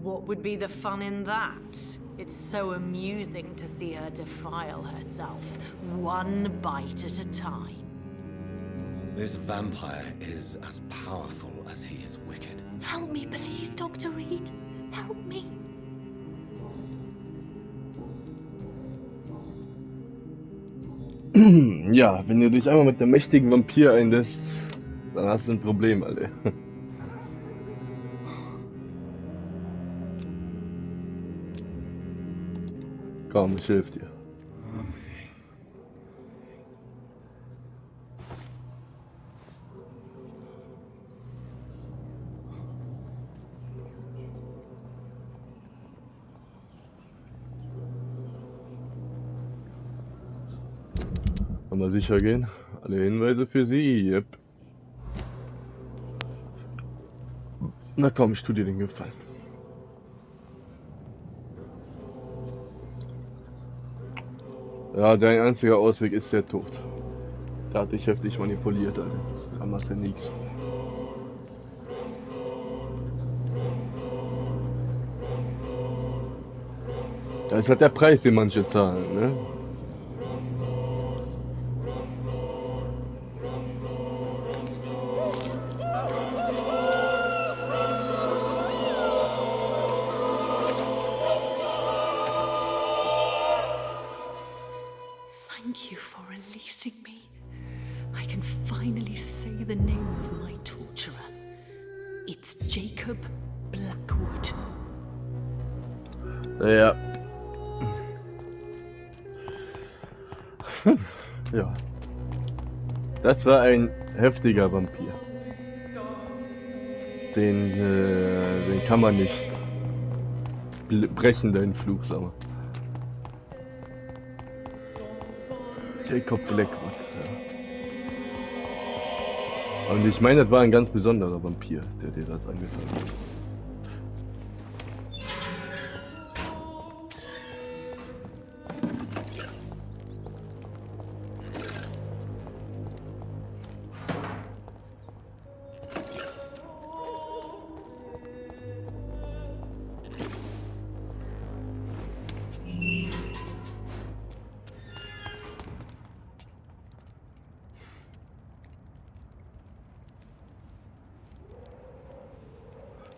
What would be the fun in that? It's so amusing to see her defile herself, one bite at a time. This vampire is as powerful as he is wicked. Help me, please, Dr. Reed. Help me. Ja, wenn du dich einmal mit dem mächtigen Vampir einlässt, dann hast du ein Problem, Alter. Komm, ich helfe dir. Kann man sicher gehen? Alle Hinweise für Sie, yep. Na komm, ich tu dir den Gefallen. Ja, dein einziger Ausweg ist der Tod. Da hat dich heftig manipuliert, Alter. Da machst du nichts. Das ist halt der Preis, den manche zahlen, ne? Thank you for releasing me. I can finally say the name of my torturer. It's Jacob Blackwood. Ja. Ja. Das war ein heftiger Vampir. Den kann man nicht brechen, deinen Fluch, sag mal. Jacob Blackwood, ja. Und ich meine, das war ein ganz besonderer Vampir, der dir das angetan hat.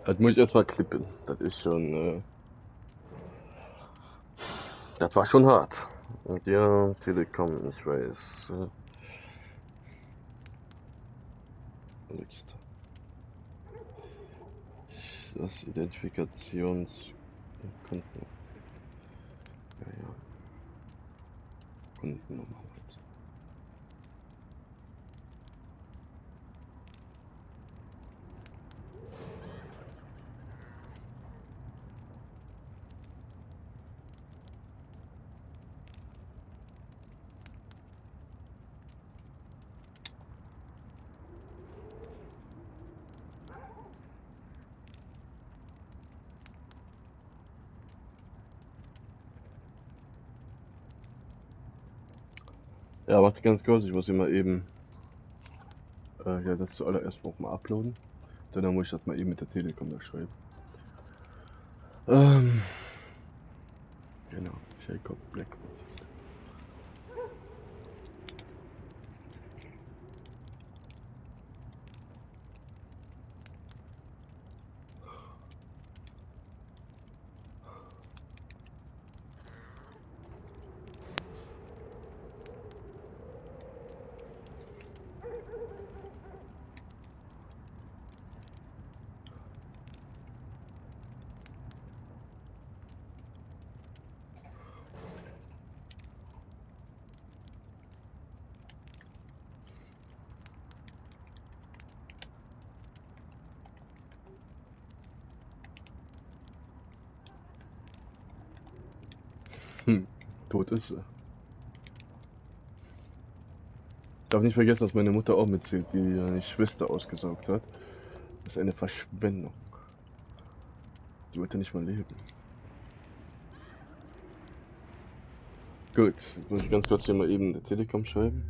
Das muss ich erstmal klippen. Das ist schon. Das war schon hart. Und ja, Telekom, ich weiß. Das Identifikationskonten. Ja. Kundennummer halt. Ja, warte ganz kurz, ich muss hier mal eben ja, das zuallererst noch mal uploaden. Dann muss ich das mal eben mit der Telekom da schreiben. Genau, Jacob Blackwood. Tot ist sie. Ich darf nicht vergessen, dass meine Mutter auch mitzählt, die eine Schwester ausgesaugt hat. Das ist eine Verschwendung. Die wollte nicht mal leben. Gut, jetzt muss ich ganz kurz hier mal eben der Telekom schreiben.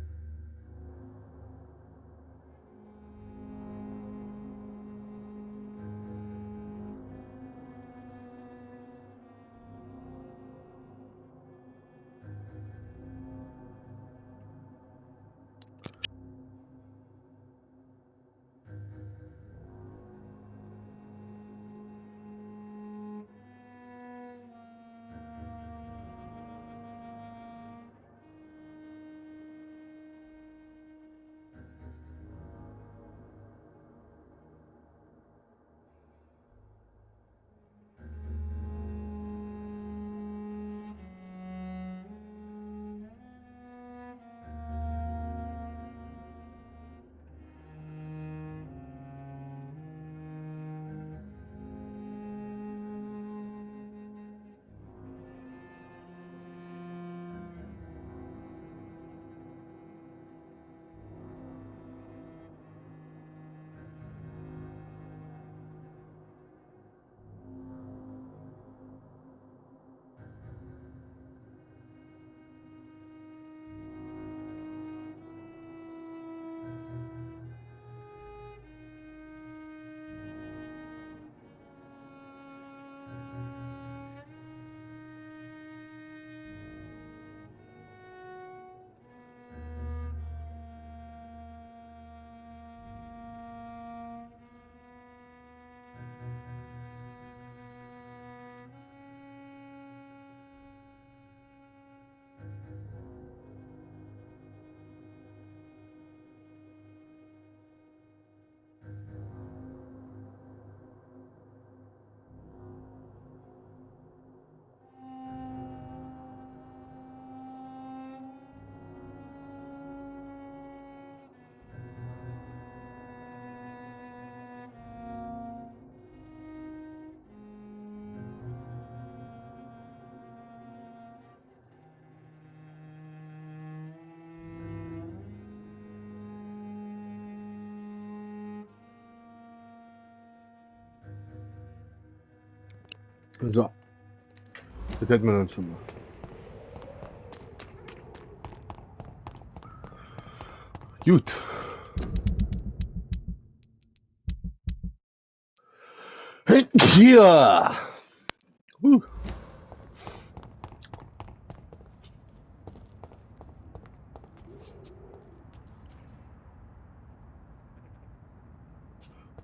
So, das hätten wir dann schon mal. Gut. Hier.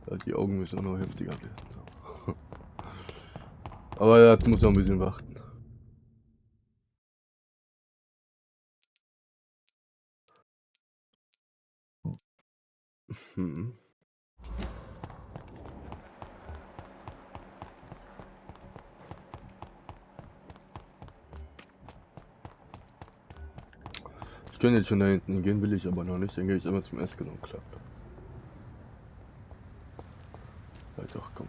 Ja, die Augen müssen auch noch heftiger werden. Aber das muss noch ein bisschen warten. Hm. Ich könnte jetzt schon da hinten gehen, will ich aber noch nicht. Dann gehe ich immer zum Ascalon Club. Ja, doch, komm.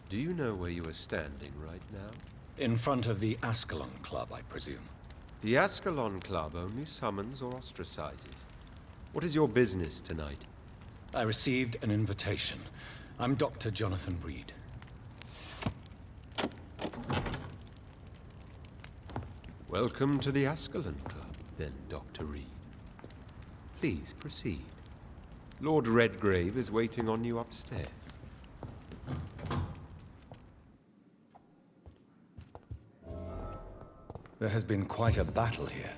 Do you know where you are standing right now? In front of the Ascalon Club, I presume. The Ascalon Club only summons or ostracizes. What is your business tonight? I received an invitation. I'm Dr. Jonathan Reed. Welcome to the Ascalon Club, then, Dr. Reed. Please proceed. Lord Redgrave is waiting on you upstairs. There has been quite a battle here.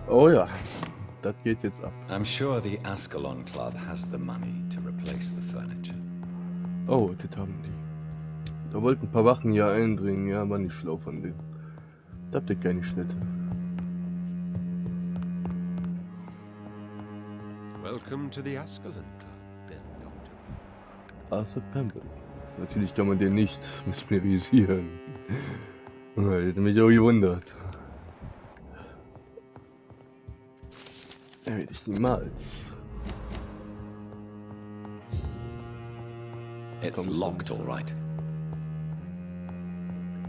Oh ja, das geht jetzt ab. I'm sure the Ascalon Club has the money to replace the furniture. Oh, das haben die. Da wollten ein paar Wachen ja eindringen, ja, war nicht schlau von denen. Da habt ihr keine Schnitte. Welcome to the Ascalon Club, then, Doctor. Außer Pample. Natürlich kann man den nicht mesmerisieren. Hätte mich auch gewundert. Hätte ich niemals. It's locked, all right.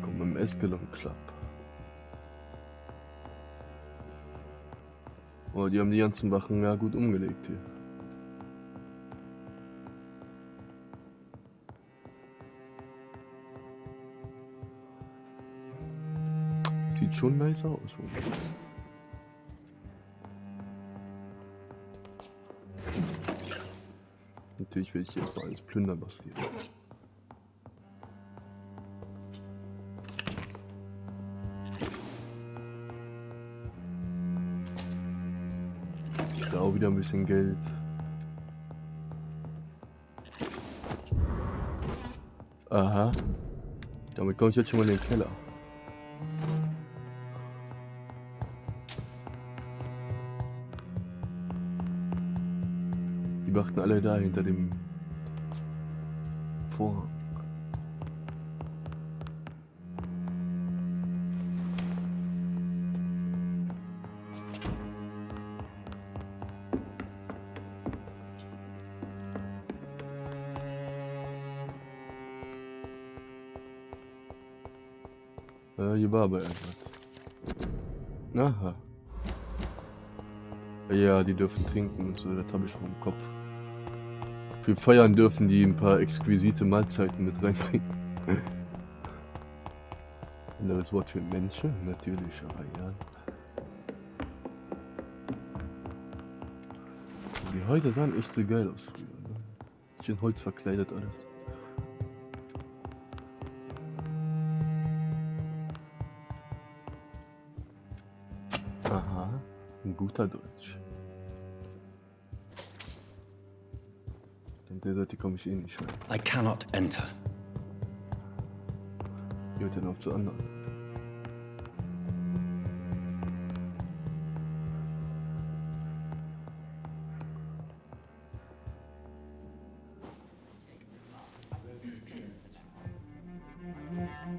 Komm im Ascalon Club. Oh, die haben die ganzen Wachen ja gut umgelegt hier. Sieht schon nice aus. Natürlich will ich jetzt mal alles plündern, was hier. Da auch wieder ein bisschen Geld. Aha. Damit komme ich jetzt schon mal in den Keller. Die wachten alle da hinter dem Vorhang. Hier war aber irgendwas. Aha. Ja, die dürfen trinken und so, das habe ich schon im Kopf. Für Feiern dürfen die ein paar exquisite Mahlzeiten mit reinbringen. Anderes Wort für Menschen, natürlich, aber ja. Die Häuser sahen echt so geil aus früher, ne? Bisschen Holz verkleidet alles. Aha, ein guter Deutsch. An der Seite komme ich eh nicht rein. I cannot enter. Hört dann auf zu anderen.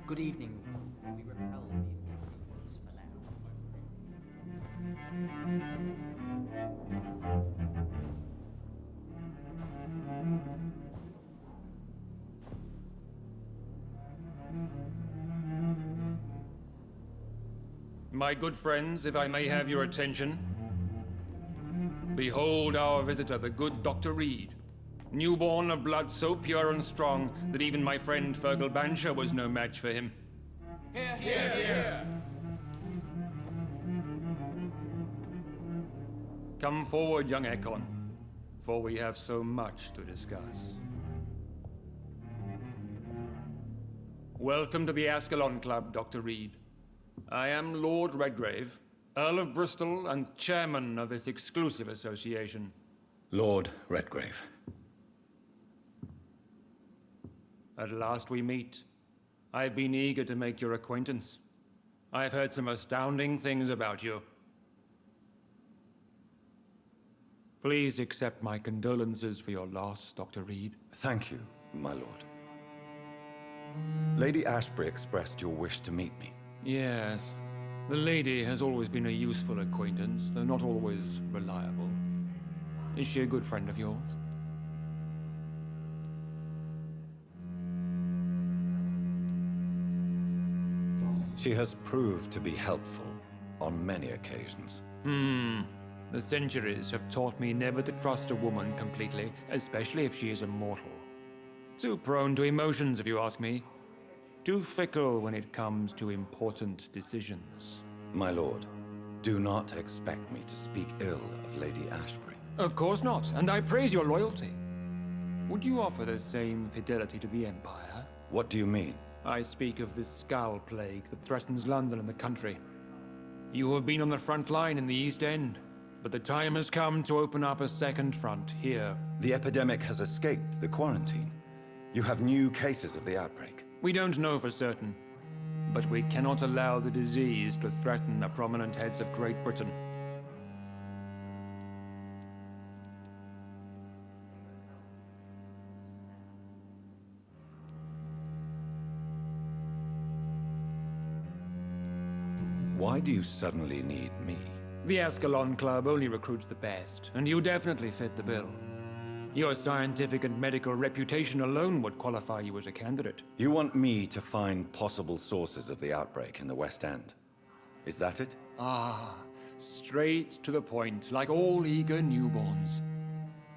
Good evening. We repel the intruders for now. My good friends, if I may have your attention. Behold our visitor, the good Dr. Reed. Newborn of blood so pure and strong that even my friend Fergal Bansher was no match for him. Here, here, here! Come forward, young Ekon, for we have so much to discuss. Welcome to the Ascalon Club, Dr. Reed. I am Lord Redgrave, Earl of Bristol and chairman of this exclusive association. Lord Redgrave. At last we meet. I've been eager to make your acquaintance. I've heard some astounding things about you. Please accept my condolences for your loss, Dr. Reed. Thank you, my lord. Lady Ashbury expressed your wish to meet me. Yes. The lady has always been a useful acquaintance, though not always reliable. Is she a good friend of yours? She has proved to be helpful on many occasions. The centuries have taught me never to trust a woman completely, especially if she is a mortal. Too prone to emotions, if you ask me. Too fickle when it comes to important decisions. My lord, do not expect me to speak ill of Lady Ashbury. Of course not, and I praise your loyalty. Would you offer the same fidelity to the Empire? What do you mean? I speak of the Skull Plague that threatens London and the country. You have been on the front line in the East End, but the time has come to open up a second front here. The epidemic has escaped the quarantine. You have new cases of the outbreak. We don't know for certain, but we cannot allow the disease to threaten the prominent heads of Great Britain. Why do you suddenly need me? The Ascalon Club only recruits the best, and you definitely fit the bill. Your scientific and medical reputation alone would qualify you as a candidate. You want me to find possible sources of the outbreak in the West End. Is that it? Ah, straight to the point, like all eager newborns.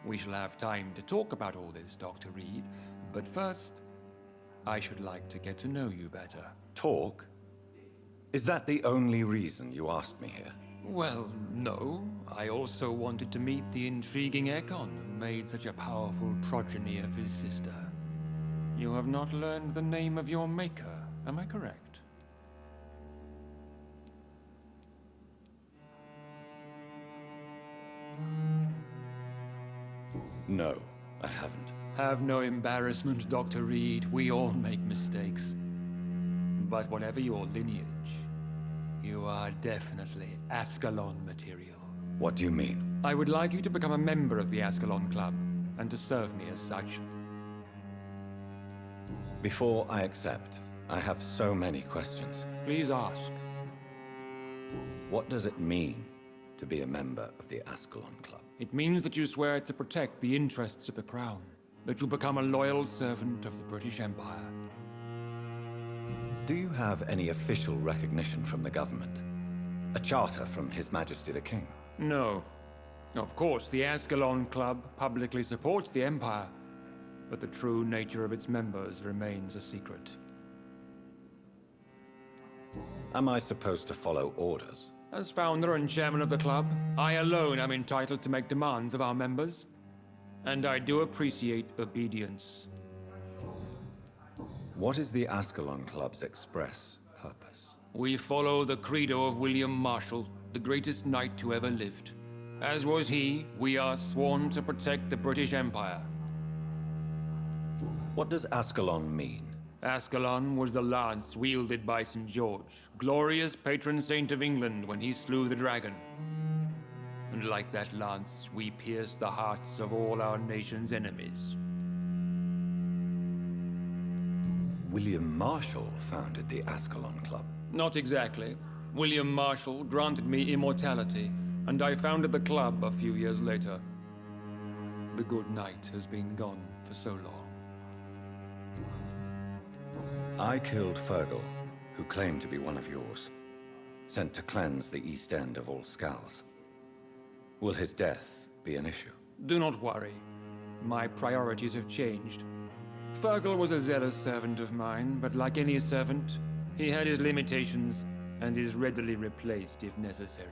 We shall have time to talk about all this, Dr. Reed, but first, I should like to get to know you better. Talk? Is that the only reason you asked me here? Well, no. I also wanted to meet the intriguing Ekon who made such a powerful progeny of his sister. You have not learned the name of your maker, am I correct? No, I haven't. Have no embarrassment, Dr. Reed. We all make mistakes. But whatever your lineage, you are definitely Ascalon material. What do you mean? I would like you to become a member of the Ascalon Club, and to serve me as such. Before I accept, I have so many questions. Please ask. What does it mean to be a member of the Ascalon Club? It means that you swear to protect the interests of the Crown, that you become a loyal servant of the British Empire. Do you have any official recognition from the government? A charter from His Majesty the King? No. Of course, the Ascalon Club publicly supports the Empire, but the true nature of its members remains a secret. Am I supposed to follow orders? As founder and chairman of the club, I alone am entitled to make demands of our members, and I do appreciate obedience. What is the Ascalon Club's express purpose? We follow the credo of William Marshall, the greatest knight who ever lived. As was he, we are sworn to protect the British Empire. What does Ascalon mean? Ascalon was the lance wielded by St. George, glorious patron saint of England when he slew the dragon. And like that lance, we pierce the hearts of all our nation's enemies. William Marshall founded the Ascalon Club. Not exactly. William Marshall granted me immortality, and I founded the club a few years later. The good knight has been gone for so long. I killed Fergal, who claimed to be one of yours, sent to cleanse the East End of all Skulls. Will his death be an issue? Do not worry. My priorities have changed. Fergal was a zealous servant of mine, but like any servant, he had his limitations and is readily replaced if necessary.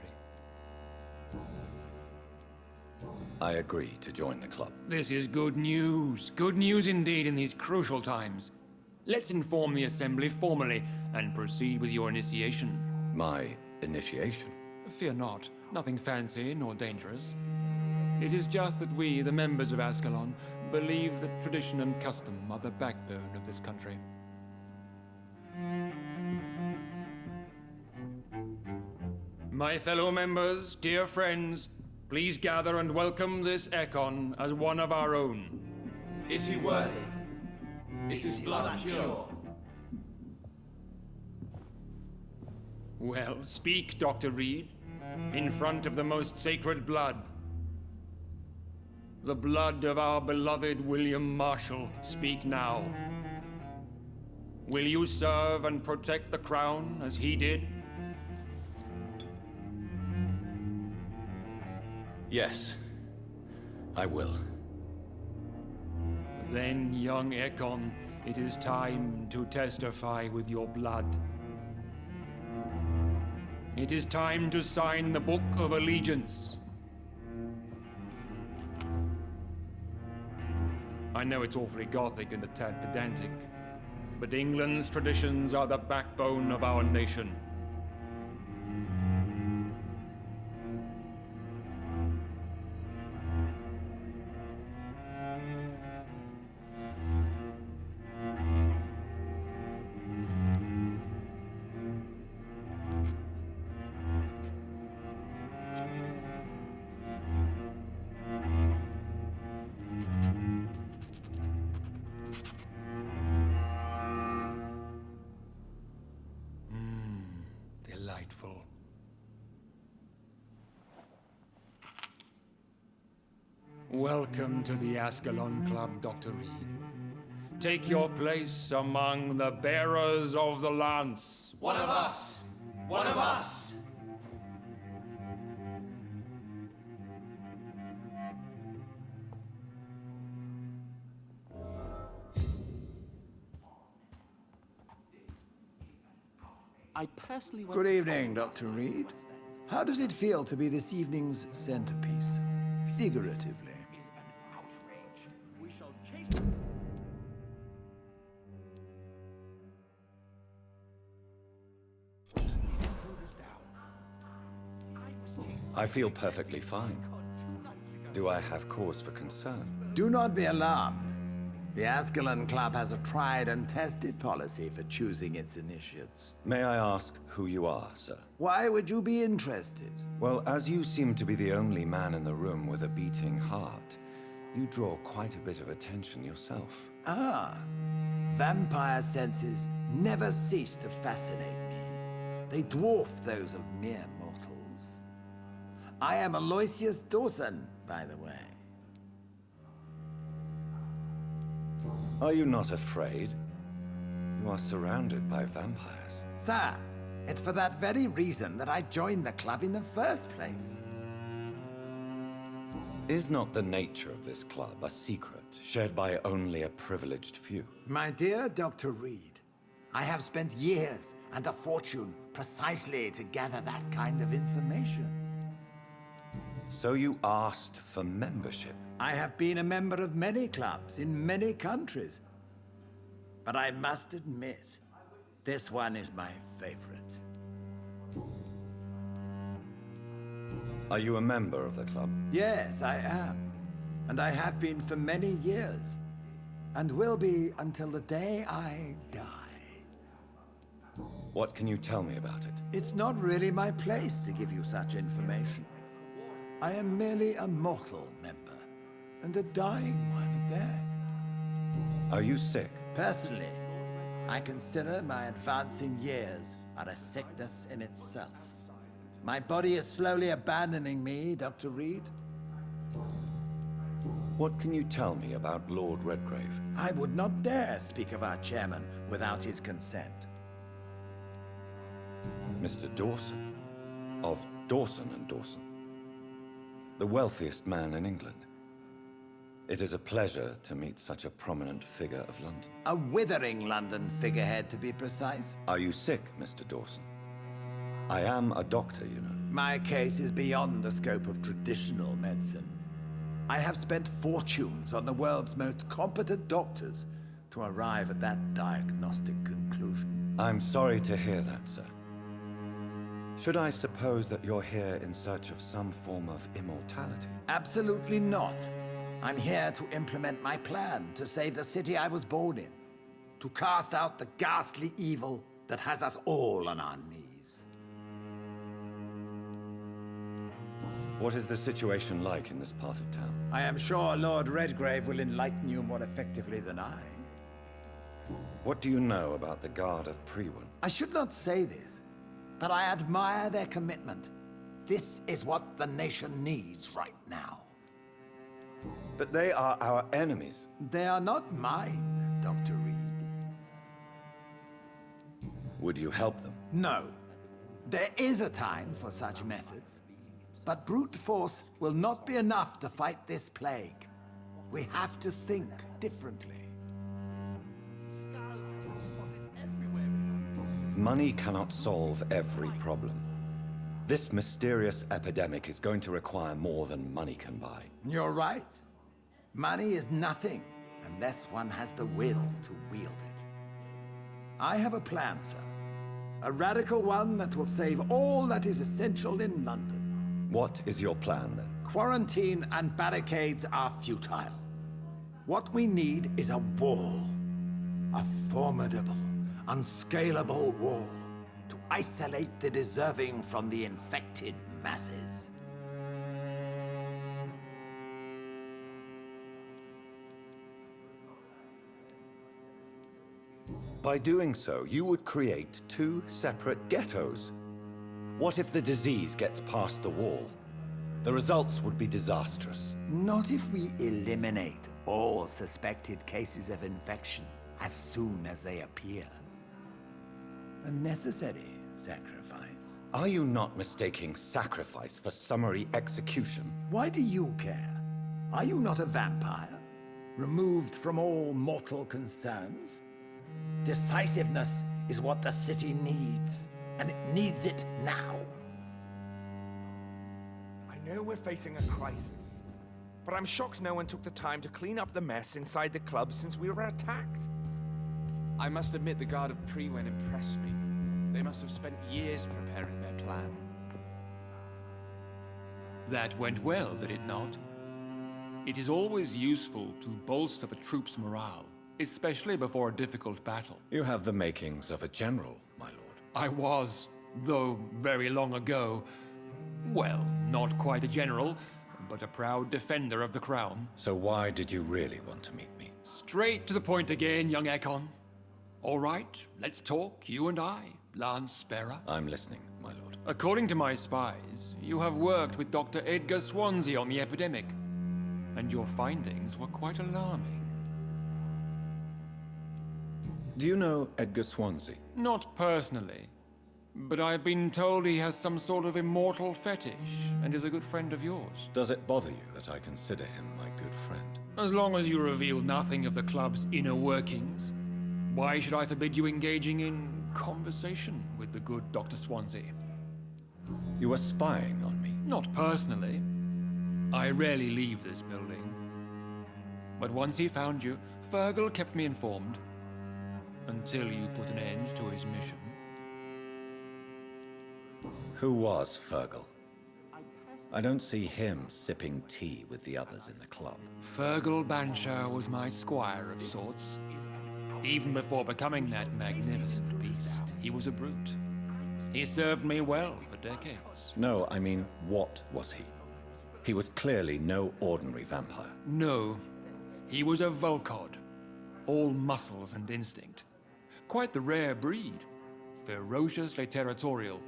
I agree to join the club. This is good news. Good news indeed in these crucial times. Let's inform the Assembly formally and proceed with your initiation. My initiation? Fear not. Nothing fancy nor dangerous. It is just that we, the members of Ascalon, believe that tradition and custom are the backbone of this country. My fellow members, dear friends, please gather and welcome this Ekon as one of our own. Is he worthy? Is his blood pure? Well, speak, Dr. Reed, in front of the most sacred blood. The blood of our beloved William Marshall, speak now. Will you serve and protect the crown as he did? Yes, I will. Then, young Ekon, it is time to testify with your blood. It is time to sign the Book of Allegiance. I know it's awfully gothic and a tad pedantic, but England's traditions are the backbone of our nation. Delightful. Welcome to the Ascalon Club, Dr. Reed. Take your place among the bearers of the lance. One of us! One of us! I personally went Good to evening, Scotland Dr. last Reed. night, West End. How does it feel to be this evening's centerpiece? Figuratively. I feel perfectly fine. Do I have cause for concern? Do not be alarmed. The Ascalon Club has a tried and tested policy for choosing its initiates. May I ask who you are, sir? Why would you be interested? Well, as you seem to be the only man in the room with a beating heart, you draw quite a bit of attention yourself. Ah, vampire senses never cease to fascinate me. They dwarf those of mere mortals. I am Aloysius Dawson, by the way. Are you not afraid? You are surrounded by vampires. Sir, it's for that very reason that I joined the club in the first place. Is not the nature of this club a secret, shared by only a privileged few? My dear Dr. Reed, I have spent years and a fortune precisely to gather that kind of information. So you asked for membership? I have been a member of many clubs in many countries. But I must admit, this one is my favorite. Are you a member of the club? Yes, I am. And I have been for many years. And will be until the day I die. What can you tell me about it? It's not really my place to give you such information. I am merely a mortal member. And a dying one at that. Are you sick? Personally, I consider my advancing years are a sickness in itself. My body is slowly abandoning me, Dr. Reed. What can you tell me about Lord Redgrave? I would not dare speak of our chairman without his consent. Mr. Dawson, of Dawson and Dawson, the wealthiest man in England. It is a pleasure to meet such a prominent figure of London. A withering London figurehead, to be precise. Are you sick, Mr. Dawson? I am a doctor, you know. My case is beyond the scope of traditional medicine. I have spent fortunes on the world's most competent doctors to arrive at that diagnostic conclusion. I'm sorry to hear that, sir. Should I suppose that you're here in search of some form of immortality? Absolutely not. I'm here to implement my plan to save the city I was born in. To cast out the ghastly evil that has us all on our knees. What is the situation like in this part of town? I am sure Lord Redgrave will enlighten you more effectively than I. What do you know about the Guard of Priwen? I should not say this, but I admire their commitment. This is what the nation needs right now. But they are our enemies. They are not mine, Dr. Reed. Would you help them? No. There is a time for such methods. But brute force will not be enough to fight this plague. We have to think differently. Money cannot solve every problem. This mysterious epidemic is going to require more than money can buy. You're right. Money is nothing unless one has the will to wield it. I have a plan, sir. A radical one that will save all that is essential in London. What is your plan, then? Quarantine and barricades are futile. What we need is a wall. A formidable, unscalable wall to isolate the deserving from the infected masses. By doing so, you would create two separate ghettos. What if the disease gets past the wall? The results would be disastrous. Not if we eliminate all suspected cases of infection as soon as they appear. A necessary sacrifice. Are you not mistaking sacrifice for summary execution? Why do you care? Are you not a vampire? Removed from all mortal concerns? Decisiveness is what the city needs, and it needs it now. I know we're facing a crisis, but I'm shocked no one took the time to clean up the mess inside the club since we were attacked. I must admit the Guard of Priwen impressed me. They must have spent years preparing their plan. That went well, did it not? It is always useful to bolster the troops' morale, especially before a difficult battle. You have the makings of a general, my lord. I was, though very long ago. Well, not quite a general, but a proud defender of the crown. So why did you really want to meet me? Straight to the point again, young Ekon. All right, let's talk, you and I, Lance Sparrow. I'm listening, my lord. According to my spies, you have worked with Dr. Edgar Swansea on the epidemic, and your findings were quite alarming. Do you know Edgar Swansea? Not personally, but I've been told he has some sort of immortal fetish and is a good friend of yours. Does it bother you that I consider him my good friend? As long as you reveal nothing of the club's inner workings, why should I forbid you engaging in conversation with the good Dr. Swansea? You were spying on me? Not personally. I rarely leave this building. But once he found you, Fergal kept me informed. Until you put an end to his mission. Who was Fergal? I don't see him sipping tea with the others in the club. Fergal Banshire was my squire of sorts. Even before becoming that magnificent beast, he was a brute. He served me well for decades. No, I mean, what was he? He was clearly no ordinary vampire. No, he was a Volcod. All muscles and instinct. quite the rare breed. Ferociously territorial.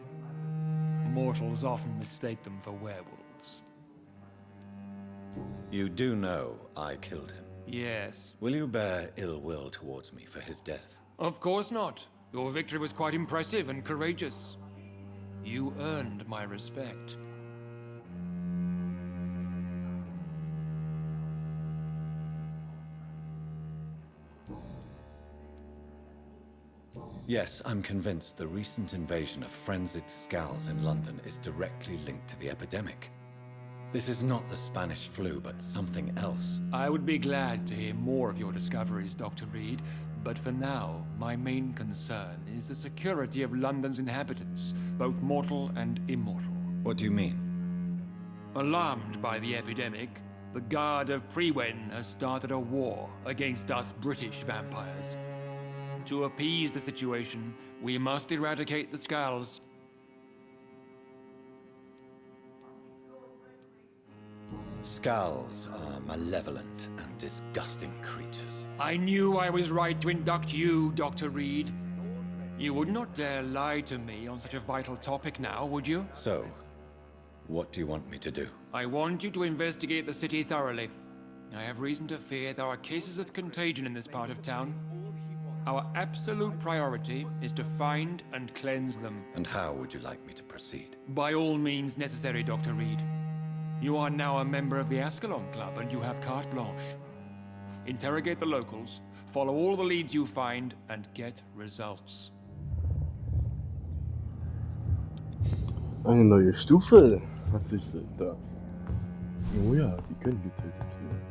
Mortals often mistake them for werewolves. You do know I killed him. Yes. Will you bear ill will towards me for his death? Of course not. Your victory was quite impressive and courageous. You earned my respect. Yes, I'm convinced the recent invasion of frenzied Scals in London is directly linked to the epidemic. This is not the Spanish flu, but something else. I would be glad to hear more of your discoveries, Dr. Reed, but for now, my main concern is the security of London's inhabitants, both mortal and immortal. What do you mean? Alarmed by the epidemic, the Guard of Prewen has started a war against us British vampires. To appease the situation, we must eradicate the Scals. Scals are malevolent and disgusting creatures. I knew I was right to induct you, Dr. Reed. You would not dare lie to me on such a vital topic now, would you? So, what do you want me to do? I want you to investigate the city thoroughly. I have reason to fear there are cases of contagion in this part of town. Our absolute priority is to find and cleanse them. And how would you like me to proceed? By all means necessary, Dr. Reed. You are now a member of the Ascalon Club and you have carte blanche. Interrogate the locals, follow all the leads you find, and get results. Eine neue Stufe hat sich da. Oh ja, die können getötet werden.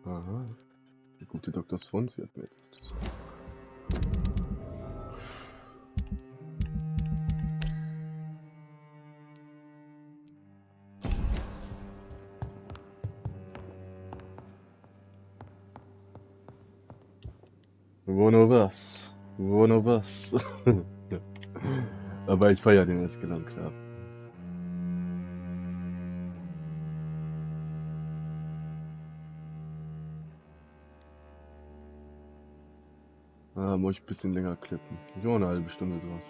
Aha. Der gute Dr. Swansea hat mir etwas zu sagen. One of us. One of us. Aber ich feiere den Ascalon Club. Ah, muss ich ein bisschen länger klippen. Ich auch eine halbe Stunde draus.